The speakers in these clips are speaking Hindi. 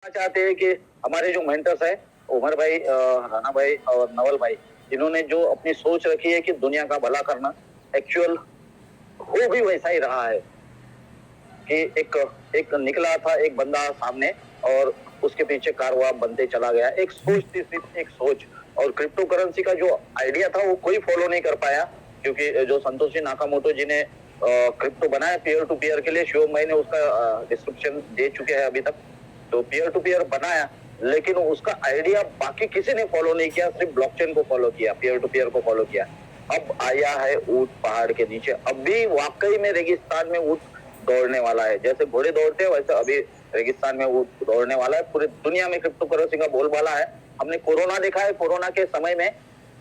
चाहते हैं कि हमारे जो मेंटर्स है उमर भाई, राणा भाई और नवल भाई, इन्होंने जो अपनी सोच रखी है कि दुनिया का भला करना, एक्चुअल हो भी वैसा ही रहा है कि एक निकला था एक बंदा सामने और उसके पीछे कारवां बनते चला गया। एक सोच थी, सिर्फ एक सोच। और क्रिप्टो करेंसी का जो आइडिया था वो कोई फॉलो नहीं कर पाया, क्योंकि जो संतोषी नाकामोटो जी ने क्रिप्टो बनाया पीयर टू पीयर के लिए, शिवम भाई ने उसका डिस्क्रिप्शन दे चुके हैं अभी तक। तो पीयर टू पीयर बनाया, लेकिन उसका आइडिया बाकी किसी ने फॉलो नहीं किया, सिर्फ ब्लॉकचेन को फॉलो किया, पीयर टू पीयर को फॉलो किया। अब आया है ऊंट पहाड़ के नीचे। अभी वाकई में रेगिस्तान में ऊंट दौड़ने वाला है। जैसे घोड़े दौड़ते हैं वैसे अभी रेगिस्तान में ऊंट दौड़ने वाला है। पूरी दुनिया में क्रिप्टो करेंसी का बोलबाला है। हमने कोरोना देखा है, कोरोना के समय में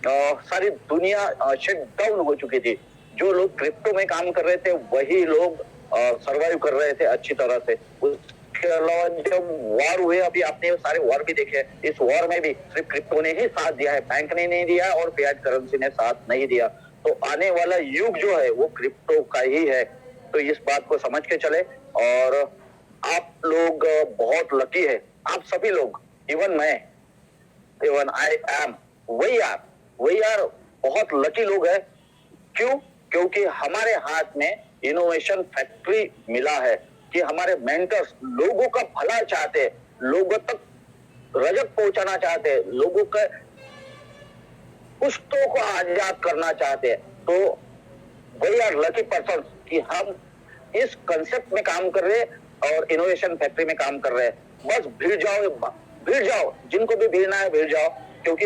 सारी दुनिया शट डाउन हो चुकी थी। जो लोग क्रिप्टो में काम कर रहे थे वही लोग सरवाइव कर रहे थे अच्छी तरह से। उसके अलावा जब वॉर हुए, अभी आपने सारे वॉर भी देखे, इस वॉर में भी सिर्फ क्रिप्टो ने ही साथ दिया है, बैंक ने नहीं दिया और फिएट करेंसी ने साथ नहीं दिया। तो आने वाला युग जो है वो क्रिप्टो का ही है। तो इस बात को समझ के चले। और आप लोग बहुत लकी है, आप सभी लोग, इवन मैं, even I am, we are बहुत लकी लोग है। क्यों? क्योंकि हमारे हाथ में इनोवेशन फैक्ट्री मिला है कि हमारे मेंटर्स लोगों का भला चाहते हैं, लोगों तक रजत पहुंचाना चाहते हैं, लोगों के पुश्तों को आजाद करना चाहते हैं। तो वी आर लकी पर्सन कि हम इस कंसेप्ट में काम कर रहे हैं और इनोवेशन फैक्ट्री में काम कर रहे हैं। बस भीड़ जाओ, जिनको भी भीड़ना है भीड़ जाओ। क्योंकि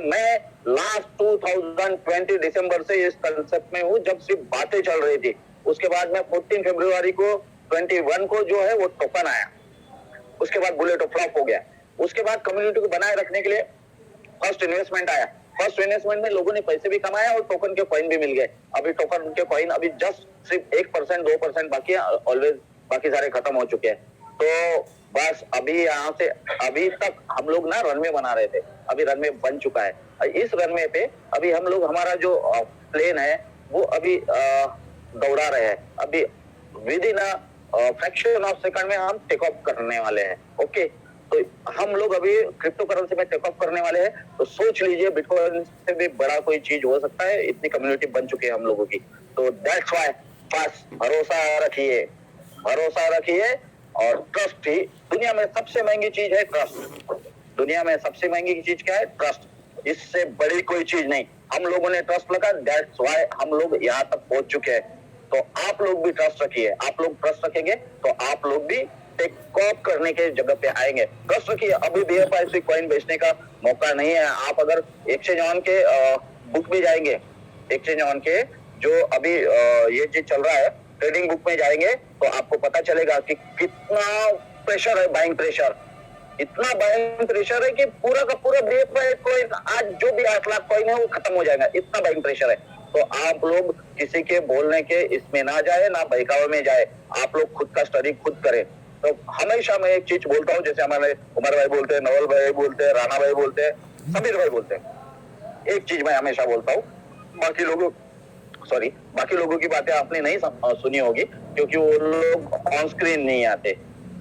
मैं लास्ट 2020 दिसंबर से इस कंसेप्ट में हूँ, जब सिर्फ बातें चल रही थी। उसके बाद में 14 फरवरी को 21 को जो है वो टोकन आया। उसके बाद बुलेट फ्लॉप हो गया। उसके बाद कम्युनिटी को बनाए रखने के लिए फर्स्ट इन्वेस्टमेंट आया। फर्स्ट इन्वेस्टमेंट में लोगों ने पैसे भी कमाया और टोकन के कॉइन भी मिल गए। अभी टोकन के कॉइन अभी जस्ट सिर्फ 1% 2% बाकी है, ऑलवेज बाकी सारे खत्म हो चुके हैं। तो बस अभी यहाँ से अभी तक हम लोग ना रनवे बना रहे थे, अभी रनवे बन चुका है। इस रनवे पे अभी हम लोग, हमारा जो प्लेन है वो अभी दौड़ा रहे हैं। अभी with in fraction of second में हम टेक ऑफ करने वाले हैं। ओके, तो हम लोग अभी क्रिप्टो करेंसी में टेक ऑफ करने वाले हैं। तो सोच लीजिए बिटकॉइन से भी बड़ा कोई चीज हो सकता है, इतनी कम्युनिटी बन चुकी है हम लोगों की। तो दैट्स व्हाई बस भरोसा रखिए और ट्रस्ट ही दुनिया में सबसे महंगी चीज है। ट्रस्ट दुनिया में सबसे महंगी चीज क्या है? ट्रस्ट। इससे बड़ी कोई चीज नहीं। हम लोगों ने ट्रस्ट लगा, दैट्स व्हाई हम लोग यहाँ तक पहुंच चुके हैं। तो आप लोग भी ट्रस्ट रखिए। आप लोग ट्रस्ट रखेंगे तो आप लोग भी टेक ऑफ करने के जगह पे आएंगे। ट्रस्ट रखिए, अभी BFI कॉइन बेचने का मौका नहीं है। आप अगर एक्सचेंज ऑन के बुक में जाएंगे, एक्सचेंज ऑन के जो अभी ये चीज चल रहा है ट्रेडिंग बुक में जाएंगे तो आपको पता चलेगा कि कितना प्रेशर है, बाइंग प्रेशर। इतना बाइंग प्रेशर है कि पूरा का पूरा BFI कॉइन आज जो भी 8 लाख कॉइन है वो खत्म हो जाएगा, इतना बाइंग प्रेशर है। तो आप लोग किसी के बोलने के इसमें ना जाए, ना बहकावे में जाए। आप लोग खुद का स्टडी खुद करें। तो हमेशा मैं एक चीज बोलता हूँ, जैसे हमारे उमर भाई बोलते हैं, नवल भाई बोलते हैं, राणा भाई बोलते हैं, समीर भाई बोलते हैं, एक चीज मैं हमेशा बोलता हूँ। बाकी लोगों की बातें आपने नहीं सुनी होगी क्योंकि वो लोग ऑन स्क्रीन नहीं आते।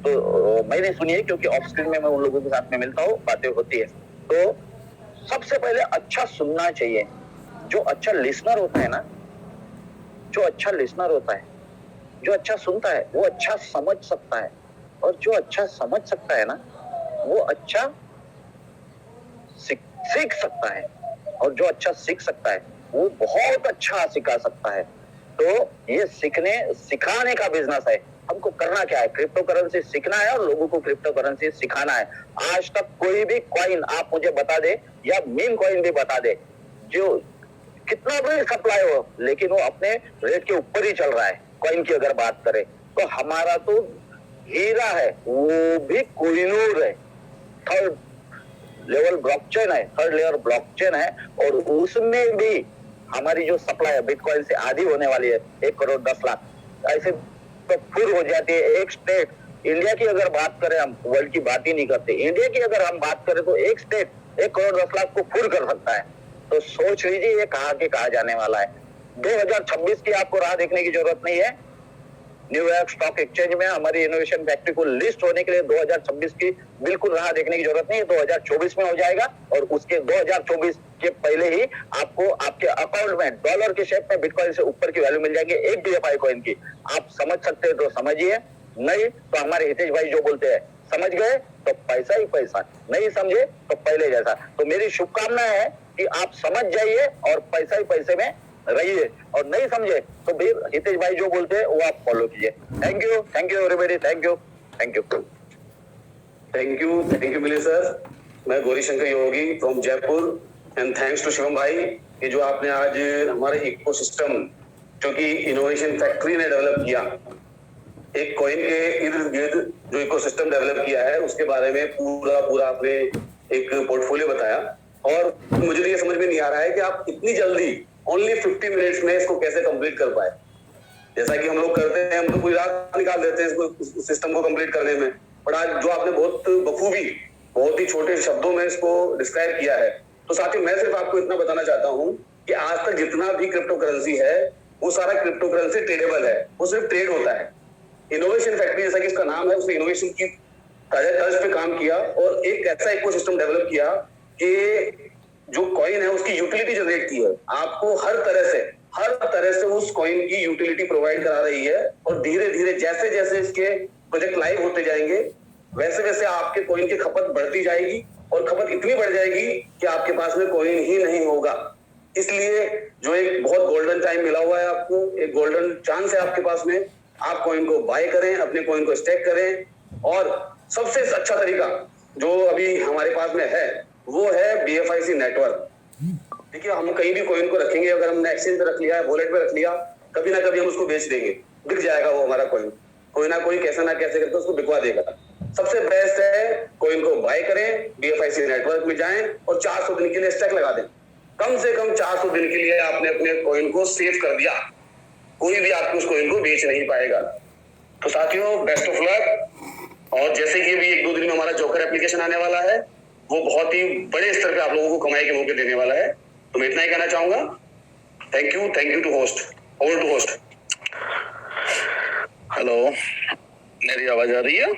तो मैंने सुनी है क्योंकि ऑफ स्क्रीन में मैं उन लोगों के साथ में मिलता हूँ, बातें होती है। तो सबसे पहले अच्छा सुनना चाहिए। जो अच्छा लिसनर होता है ना, जो अच्छा लिसनर होता है, जो अच्छा सुनता है वो अच्छा समझ सकता है। और जो अच्छा समझ सकता है ना वो अच्छा सीख सकता है। और जो अच्छा सीख सकता है वो बहुत अच्छा सिखा सकता है। तो ये सिखाने का बिजनेस है। हमको करना क्या है? क्रिप्टो करेंसी सीखना है और लोगों को क्रिप्टो करेंसी सिखाना है। आज तक कोई भी कॉइन आप मुझे बता दे या मीम कॉइन भी बता दे, जो कितना भी सप्लाई हो लेकिन वो अपने रेट के ऊपर ही चल रहा है। कॉइन की अगर बात करें तो हमारा तो हीरा है, वो भी कोहिनूर है, थर्ड लेवल ब्लॉकचेन है, थर्ड लेयर ब्लॉकचेन है। और उसमें भी हमारी जो सप्लाई है बिटकॉइन से आधी होने वाली है, 1 करोड़ 10 लाख ऐसे तो फुल हो जाती है। एक स्टेट, इंडिया की अगर बात करें, हम वर्ल्ड की बात ही नहीं करते, इंडिया की अगर हम बात करें तो एक स्टेट 1 करोड़ 10 लाख को फुल कर सकता है। तो सोच लीजिए ये कहाँ के कहाँ जाने वाला है। 2026 की आपको राह देखने की जरूरत नहीं है, न्यूयॉर्क स्टॉक एक्सचेंज में हमारी इनोवेशन फैक्ट्री को लिस्ट होने के लिए 2026 की बिल्कुल राह देखने की जरूरत नहीं है, 2024 में हो जाएगा। और उसके 2024 के पहले ही आपको आपके अकाउंट में डॉलर के शेप में बिटकॉइन से ऊपर की वैल्यू मिल जाएगी एक BFI कॉइन की। आप समझ सकते हो तो समझिए, नहीं तो हमारे हितेश भाई जो बोलते हैं समझ गए तो पैसा ही पैसा, नहीं समझे तो पहले जैसा। तो मेरी शुभकामना है कि आप समझ जाइए और पैसा ही पैसे में रहिए, और नहीं समझे तो फिर हितेश भाई जो बोलते हैं वो आप फॉलो कीजिए। Thank you everybody, thank you thank you मिले सर। मैं Gauri Shankar Yogi from Jaipur and thanks to Shivam भाई कि जो आपने आज हमारे इकोसिस्टम जो कि इनोवेशन फैक्ट्री ने डेवलप किया, एक कॉइन के इर्द गिर्द जो इकोसिस्टम डेवलप किया है उसके बारे में पूरा आपने एक पोर्टफोलियो बताया। और मुझे ये समझ में नहीं आ रहा है कि आप इतनी जल्दी ओनली 50 मिनट्स में इसको कैसे कंप्लीट कर पाए। जैसा कि हम लोग करते हैं, हम तो पूरी रात निकाल देते हैं इसको, सिस्टम को कंप्लीट करने में, पर आज जो आपने बहुत बखूबी बहुत ही छोटे शब्दों में इसको डिस्क्राइब किया है। तो साथियों मैं सिर्फ आपको इतना बताना चाहता हूं कि आज तक जितना भी क्रिप्टो करेंसी है वो सारा क्रिप्टो करेंसी ट्रेडेबल है, वो सिर्फ ट्रेड होता है। इनोवेशन फैक्ट्री जैसा कि इसका नाम है, उसने इनोवेशन की तर्ज पे काम किया और एक ऐसा इकोसिस्टम डेवलप किया कि जो कॉइन है उसकी यूटिलिटी जनरेट की है, आपको हर तरह से उस कॉइन की यूटिलिटी प्रोवाइड करा रही है। और धीरे धीरे जैसे जैसे इसके प्रोजेक्ट लाइव होते जाएंगे वैसे वैसे आपके कॉइन की खपत बढ़ती जाएगी और खपत इतनी बढ़ जाएगी कि आपके पास में कॉइन ही नहीं होगा। इसलिए जो एक बहुत गोल्डन टाइम मिला हुआ है आपको, एक गोल्डन चांस है आपके पास में, आप कॉइन को बाय करें, अपने कॉइन को स्टेक करें। और सबसे अच्छा तरीका जो अभी हमारे पास में है वो है BFIC नेटवर्क। देखिए हम कहीं भी कॉइन को रखेंगे, अगर हमने एक्सचेंज पे रख लिया है, वॉलेट पे रख लिया, कभी ना कभी हम उसको बेच देंगे, बिक जाएगा वो हमारा कॉइन, कोई ना कोई कैसे ना कैसे करके उसको बिकवा देगा। सबसे बेस्ट है कॉइन को बाय करें, BFIC नेटवर्क में जाएं और 400 दिन के लिए स्टैक लगा दें। कम से कम 400 दिन के लिए आपने अपने कॉइन को सेव कर दिया, कोई भी आपको उस कॉइन को बेच नहीं पाएगा। तो साथियों बेस्ट ऑफ लक। और जैसे कि अभी 1-2 दिन में हमारा जोकर एप्लीकेशन आने वाला है, वो बहुत ही बड़े स्तर पे आप लोगों को कमाई के मौके देने वाला है। तो मैं इतना ही कहना चाहूंगा। Thank you to host, over to host. Hello, मेरी आवाज आ रही है?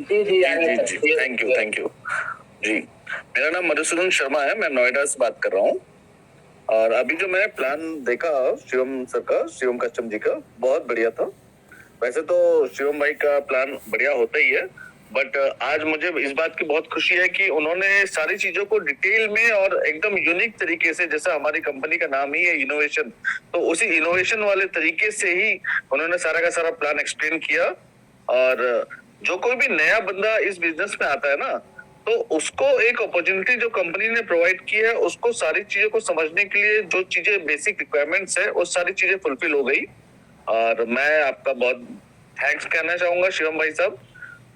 जी थैंक यू जी। मेरा नाम मधुसूदन शर्मा है, मैं नोएडा से बात कर रहा हूँ। और अभी जो मैंने प्लान देखा शिवम सर का, शिवम कस्टम जी का, बहुत बढ़िया था। वैसे तो शिवम भाई का प्लान बढ़िया होता ही है, बट आज मुझे इस बात की बहुत खुशी है कि उन्होंने सारी चीजों को डिटेल में और एकदम यूनिक तरीके से, जैसा हमारी कंपनी का नाम ही है इनोवेशन, तो उसी इनोवेशन वाले तरीके से ही उन्होंने सारा का सारा प्लान एक्सप्लेन किया। और जो कोई भी नया बंदा इस बिजनेस में आता है ना, तो उसको एक अपॉर्चुनिटी जो कंपनी ने प्रोवाइड की है, उसको सारी चीजों को समझने के लिए जो चीजें बेसिक रिक्वायरमेंट्स है वो सारी चीजें फुलफिल हो गई। और मैं आपका बहुत थैंक्स कहना चाहूंगा शिवम भाई साहब।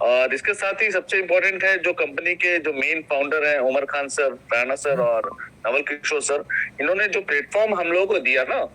और इसके साथ ही सबसे इम्पोर्टेंट है जो कंपनी के जो मेन फाउंडर हैं उमर खान सर, राणा सर और नवल किशोर सर, इन्होंने जो प्लेटफॉर्म हम लोगों को दिया ना,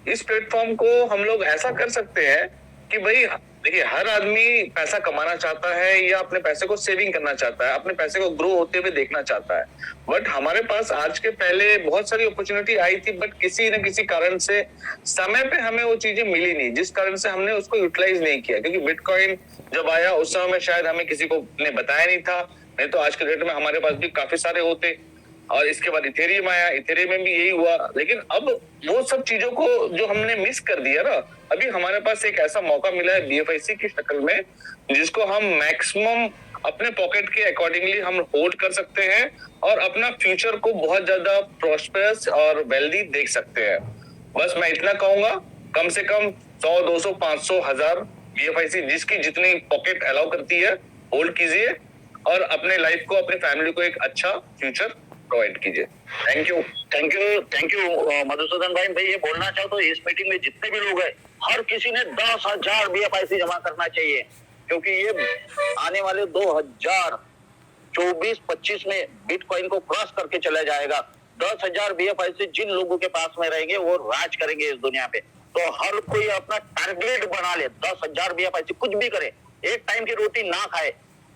इस प्लेटफॉर्म को हम लोग ऐसा कर सकते हैं कि भाई देखिए हर आदमी पैसा कमाना चाहता है या अपने पैसे को सेविंग करना चाहता है, अपने पैसे को ग्रो होते हुए देखना चाहता है। बट हमारे पास आज के पहले बहुत सारी अपॉर्चुनिटी आई थी, बट किसी न किसी कारण से समय पे हमें वो चीजें मिली नहीं, जिस कारण से हमने उसको यूटिलाइज नहीं किया। क्योंकि बिटकॉइन जब आया उस समय में शायद हमें किसी को ने बताया नहीं था, नहीं तो आज के डेट में हमारे पास भी काफी सारे होते। और इसके बाद इथेरियम आया, इथेरियम में भी यही हुआ। लेकिन अब वो सब चीजों को जो हमने मिस कर दिया ना, अभी हमारे पास एक ऐसा मौका मिला है BFIC की शक्ल में, जिसको हम मैक्सिमम अपने पॉकेट के अकॉर्डिंगली हम होल्ड कर सकते हैं और अपना फ्यूचर को बहुत ज्यादा प्रॉस्पेरस और वेल्दी देख सकते हैं। बस मैं इतना कहूंगा, कम से कम 100, 200, 500, 1000 BFIC जिसकी जितनी पॉकेट अलाउ करती है होल्ड कीजिए और अपने लाइफ को, अपने फैमिली को एक अच्छा फ्यूचर प्रोवाइड कीजिए। थैंक यू मधुसूदन भाई ये बोलना चाहो तो इस मीटिंग में जितने भी लोग हैं हर किसी ने 10,000 BFIC जमा करना चाहिए, क्योंकि ये आने वाले 2024-25 में बिटकॉइन को क्रॉस करके चला जाएगा। 10,000 BFIC जिन लोगों के पास में रहेंगे वो राज करेंगे इस दुनिया पे। तो हर कोई अपना टारगेट बना ले, 10,000 BFIC, कुछ भी करे, एक टाइम की रोटी ना खाए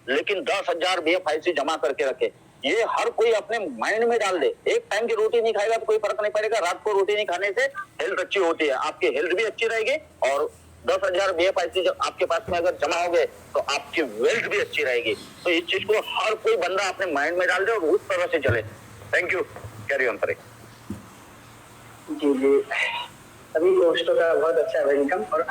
लेकिन 10,000 BFIC जमा करके रखे। ये हर कोई अपने माइंड में डाल दे। एक टाइम की रोटी नहीं खाएगा तो कोई फर्क नहीं पड़ेगा, रात को रोटी नहीं खाने से हेल्थ अच्छी होती है, आपकी हेल्थ भी अच्छी रहेगी और 10,000 BFIC जब आपके पास में अगर जमा होंगे तो आपकी वेल्थ भी अच्छी रहेगी। तो इस चीज को हर कोई बंदा अपने माइंड में डाल दे और उस तरह से चले। थैंक यू, कैरी ऑन परे। जी जी, सभी दोस्तों का बहुत अच्छा वेलकम। और